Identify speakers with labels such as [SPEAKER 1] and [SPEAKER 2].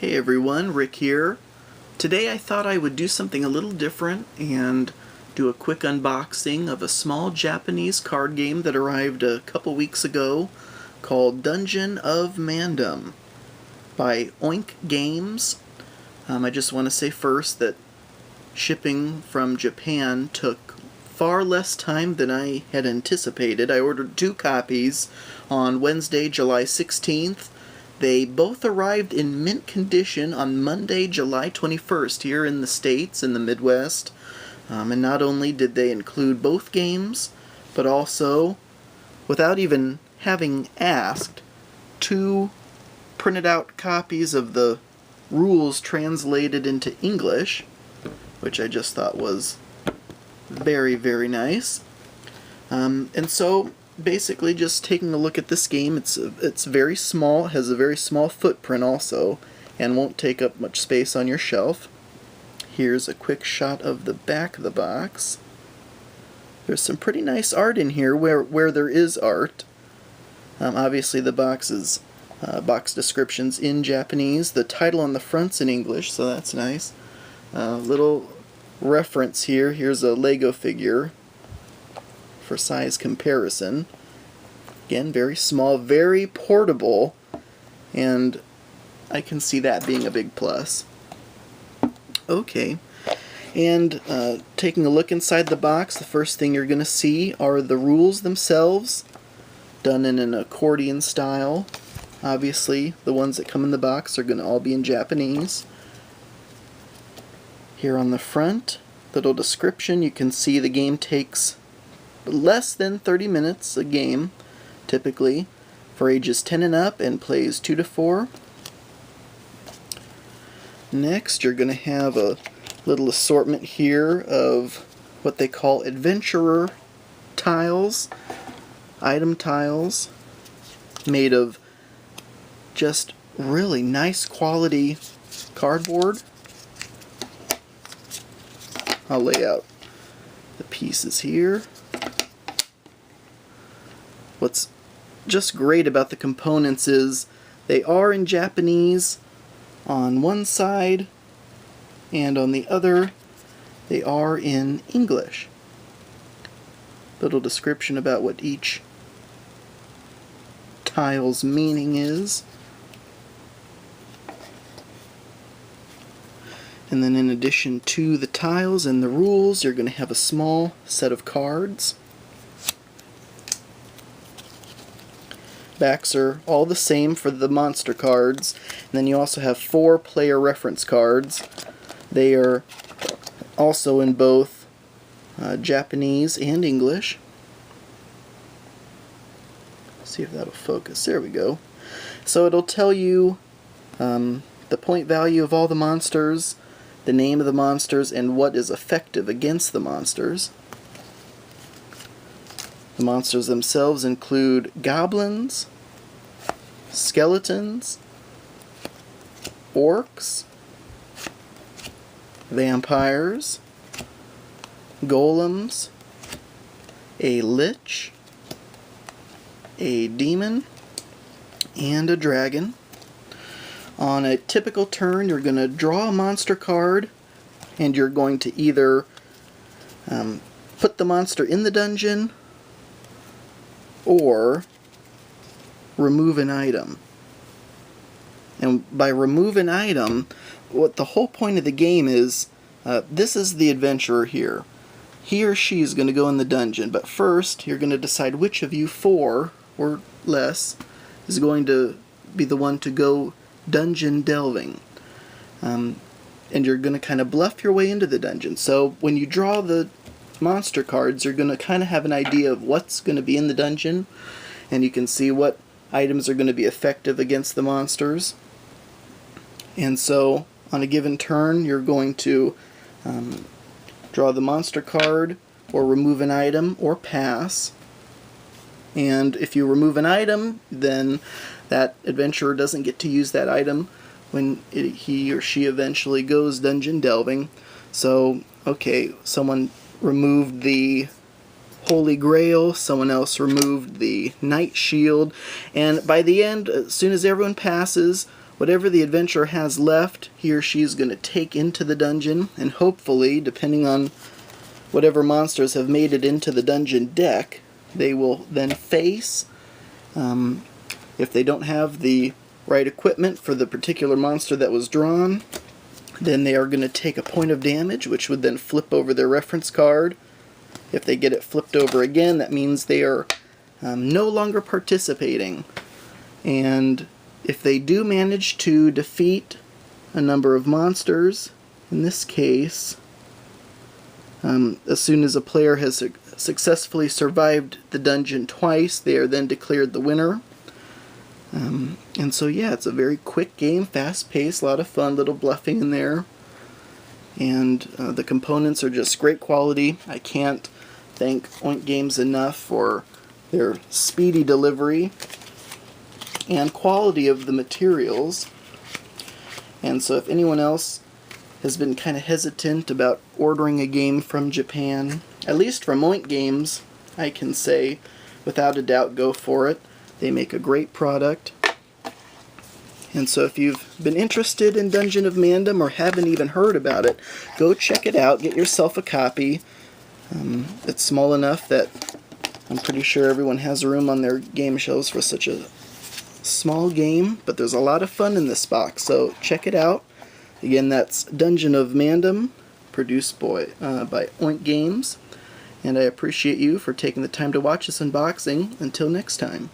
[SPEAKER 1] Hey everyone, Rick here. Today I thought I would do something a little different and do a quick unboxing of a small Japanese card game that arrived a couple weeks ago called Dungeon of Mandom by Oink Games. I just want to say first that shipping from Japan took far less time than I had anticipated. I ordered 2 copies on Wednesday, July 16th. They both arrived in mint condition on Monday, July 21st here in the States, in the Midwest. And not only did they include both games, but also, without even having asked, 2 printed out copies of the rules translated into English, which I just thought was very, very nice. And so, basically just taking a look at this game, it's very small, has a very small footprint also, and won't take up much space on your shelf. Here's a quick shot of the back of the box. There's some pretty nice art in here where there is art. Obviously the box description's in Japanese. The title on the front's in English, so that's nice. Little reference here. Here's a Lego figure for size comparison. Again, very small, very portable, and I can see that being a big plus. Okay, and taking a look inside the box, the first thing you're going to see are the rules themselves, done in an accordion style. Obviously, the ones that come in the box are going to all be in Japanese. Here on the front, little description, you can see the game takes less than 30 minutes a game, typically, for ages 10 and up, and plays 2 to 4. Next, you're going to have a little assortment here of what they call adventurer tiles, item tiles, made of just really nice quality cardboard. I'll lay out the pieces here. What's just great about the components is they are in Japanese on one side, and on the other they are in English. Little description about what each tile's meaning is. And then in addition to the tiles and the rules, you're going to have a small set of cards. Backs are all the same for the monster cards, and then you also have 4 player reference cards. They are also in both Japanese and English. See if that'll focus. There we go. So it'll tell you the point value of all the monsters, the name of the monsters, and what is effective against the monsters. The monsters themselves include goblins, skeletons, orcs, vampires, golems, a lich, a demon, and a dragon. On a typical turn, you're going to draw a monster card, and you're going to either put the monster in the dungeon or remove an item. And by remove an item, what the whole point of the game is, this is the adventurer here. He or she is going to go in the dungeon, but first you're going to decide which of you 4 or less is going to be the one to go dungeon delving. And you're going to kind of bluff your way into the dungeon. So when you draw the monster cards, you're going to kind of have an idea of what's going to be in the dungeon, and you can see what items are going to be effective against the monsters. And so on a given turn, you're going to draw the monster card, or remove an item, or pass. And if you remove an item, then that adventurer doesn't get to use that item when he or she eventually goes dungeon delving. So, okay, someone removed the Holy Grail, someone else removed the Knight Shield, and by the end, as soon as everyone passes, whatever the adventurer has left, he or she is going to take into the dungeon, and hopefully, depending on whatever monsters have made it into the dungeon deck, they will then face. If they don't have the right equipment for the particular monster that was drawn, then they are going to take a point of damage, which would then flip over their reference card. If they get it flipped over again, that means they are no longer participating. And if they do manage to defeat a number of monsters, in this case, as soon as a player has successfully survived the dungeon twice, they are then declared the winner. And so yeah, it's a very quick game, fast-paced, a lot of fun, little bluffing in there. And the components are just great quality. I can't thank Oink Games enough for their speedy delivery and quality of the materials. And so if anyone else has been kind of hesitant about ordering a game from Japan, at least from Oink Games, I can say without a doubt go for it. They make a great product. And so if you've been interested in Dungeon of Mandom or haven't even heard about it, go check it out, get yourself a copy. It's small enough that I'm pretty sure everyone has room on their game shelves for such a small game, but there's a lot of fun in this box, so check it out. Again, that's Dungeon of Mandom, produced by Oink Games, and I appreciate you for taking the time to watch this unboxing. Until next time.